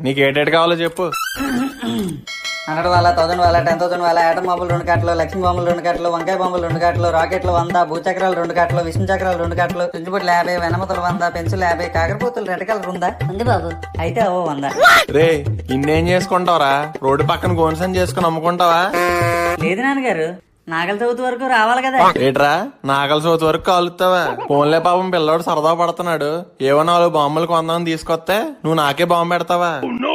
నీకు ఏటేటి కావాలో చెప్పు. 100 వాళ్ళ 1000 వాళ్ళ 10,000 వాళ్ళ ఆటం బాంబులు 2 కట్టలు, లక్ష్మీ బాంబులు 2 కట్టలు, వంకాయ బాంబులు 2 కట్టలు, రాకెట్లు 100, భూచక్రాలు 2 కట్టలు, విష్ణు చక్రాలు 2 కట్టలు, చుంచుబుట్లు 50, వెనమతలు 100, పెన్సిల్ 50, కాకరపూతులు 2 కలర్ ఉందా? ఉంది బాబు. అయితే అవో 100. రే ఇన్నేం చేసుకుంటావరా? రోడ్డు పక్కన గోన్సన్ చేసుకుని అమ్ముకుంటావా? లేదు నాన్నగారు, నాగల చవితి వరకు రావాలి కదా. ఏట్రా నాగల సోతి వరకు కాలుతావా? ఫోన్లే పాపం పిల్లోడు సరదా పడుతున్నాడు. ఏవో 4 బాంబులు కొందామని తీసుకొస్తే నువ్వు నాకే బాంబు పెడతావా?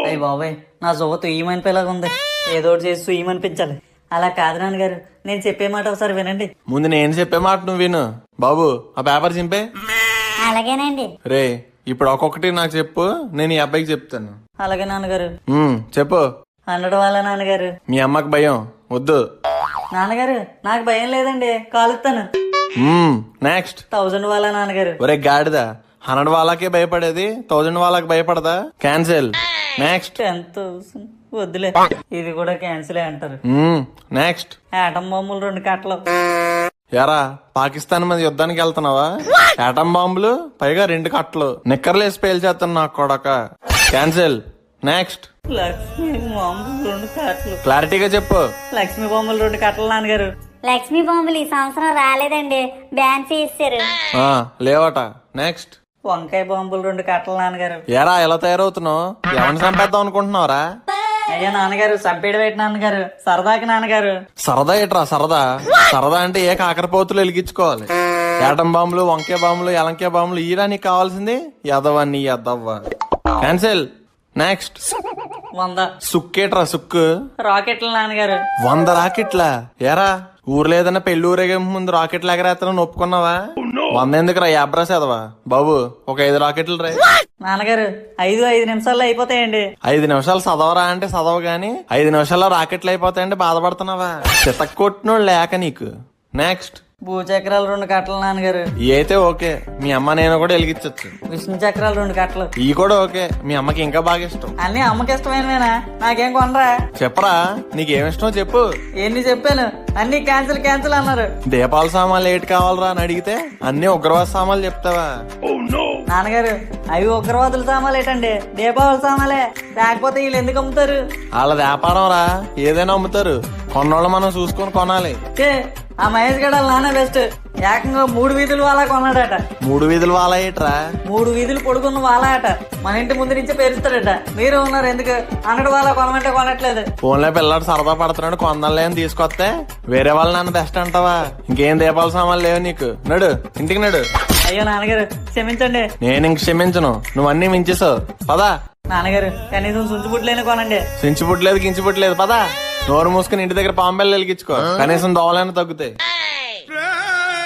అయ్యి బాబాయ్, నా జోతు ఈమని పిల్లగా ఉంది. ఏదో ఒకటి చేసి ఈమనిపించాలి. అలా కాదు నాన్నగారు, నేను చెప్పే మాట ఒకసారి వినండి. ముందు నేను చెప్పే మాట నువ్వు విను. బాబు ఆ పేపర్ చింపే. అలాగేనండి. రే ఇప్పుడు ఒక్కొక్కటి నాకు చెప్పు, నేను ఈ అబ్బాయికి చెప్తాను. అలాగే నాన్నగారు. చెప్పు. 100 వాళ్ళ నాన్నగారు. మీ అమ్మకి భయం వద్దు. నాన్నగారు నాకు భయం లేదండి, కాలుస్తాను. నెక్స్ట్. 1000 వాళ్ళ నాన్నగారు. ఒరే గాడిద, 100 వాళ్ళకే భయపడేది 1000 వాళ్ళకి భయపడదా? క్యాన్సిల్. నెక్స్ట్. 10,000 వద్దులే, ఇది కూడా క్యాన్సిల్ అంటారు. నెక్స్ట్. ఆటం బాంబులు 2 కట్టలు. ఎరా పాకిస్తాన్ మీద యుద్ధానికి వెళ్తున్నావా? ఆటం బాంబులు పైగా 2 కట్టలు, నిక్కర్లు వేసి పేల్చేస్తాను నాకు కొడక. క్యాన్సిల్. నెక్స్ట్. లక్ష్మీ బాంబులు 2 కట్టలు. క్లారిటీగా చెప్పు. లక్ష్మీ బాంబులు 2 కట్టలు నాన్నగారు. లక్ష్మీ బాంబులు ఈ సంవత్సరం రాలేదండి, బ్యాన్ చేశారు. లేవట. నెక్స్ట్. వంకాయ బాంబులు 2 కట్టలు నాన్నగారు. ఎరా ఎలా తయారవుతున్నావు? ఎవరిని చంపేద్దాం అనుకుంటున్నావురా? అయ్యా నాన్నగారు, చంపేడు పెట్టి నాన్నగారు, సరదాకి నాన్నగారు. సరదా ఏట్రా సరదా? సరదా అంటే ఏ కాకరపోతులు వెలిగించుకోవాలి. ఏటం బాంబులు, వంకాయ బాంబులు, ఎలంకాయ బాంబులు ఈరా నీకు కావాల్సింది? ఎదవన్నీ ఎదవ్వ. క్యాన్సిల్. నెక్స్ట్. 100 సుక్కేట్రా సుక్కు. రాకెట్లు నాన్నగారు. 100 రాకెట్లా? ఎరా ఊర్లో ఏదైనా పెళ్లి ఊరేగే ముందు రాకెట్లు ఎగరేస్తానని ఒప్పుకున్నావా? 100 ఎందుకురా యాబ్రాస్ ఎదవా? బాబు ఒక 5 రాకెట్లు రా. నాన్నగారు 5 నిమిషాల్లో అయిపోతాయండి. 5 నిమిషాలు చదవరా అంటే చదవ గాని 5 నిమిషాల్లో రాకెట్లు అయిపోతాయంటే బాధపడుతున్నావా? చితక్కొట్టినోడు లేక నీకు. నెక్స్ట్. భూచక్రాలు 2 కట్టలు నాన్నగారు. ఈ అయితే ఓకే, మీ అమ్మ నేను కూడా వెలిగించచ్చు. విష్ణు చక్రాలు 2 కట్టలు. ఈ కూడా ఓకే, మీ అమ్మకి ఇంకా బాగా ఇష్టం. అన్ని అమ్మకి ఇష్టమైనవేనా? నాకేం కొనరా? చెప్పరా నీకేమిష్టమో చెప్పు. ఎన్ని చెప్పాను, అన్ని క్యాన్సిల్ క్యాన్సిల్ అన్నారు. దీపావళి సామాన్లు ఏటి కావాలరా అని అడిగితే అన్ని ఉగ్రవాద సామాన్లు చెప్తావా? నాన్నగారు అవి ఉగ్రవాదుల సామాన్లు ఏంటండి, దీపావళి సామాలే. లేకపోతే వీళ్ళు ఎందుకు అమ్ముతారు? వాళ్ళ వ్యాపారం రా, ఏదైనా అమ్ముతారు. కొన్నోళ్ళు మనం చూసుకొని కొనాలి. ఆ మహేష్ గడ నాన్న బెస్ట్. ఏకంగా 3 వీధులు వాళ్ళ కొన్నాడట. 3 వీధులు వాళ్ళ ఏట్రా? 3 వీధులు పొడుకున్న వాళ్ళ అట. మన ఇంటి ముందు నుంచే పేరుస్తాడట. మీరు ఉన్నారు ఎందుకు 100 వాళ్ళ కొనమంటే కొనట్లేదు. ఫోన్లో పిల్లాడు సరదా పడుతున్నాడు, కొందలే అని తీసుకొస్తే వేరే వాళ్ళ నాన్న బెస్ట్ అంటావా? ఇంకేం దీపావళి సామాన్లు లేవు నీకు. నడు ఇంటికి నడు. అయ్యో నాన్నగారు క్షమించండి. నేను ఇంక క్షమించను, నువ్వు అన్ని మించేసావు. పదా. నాన్నగారు కనీసం సుంచుబుట్లైనా కొనండి. సించిపుట్లేదు గించిపుట్లేదు, పదా. నోరు మూసుకుని ఇంటి దగ్గర పాంబెల్లు వెలిగించుకో, కనీసం దోవలైనా తగ్గుతాయి.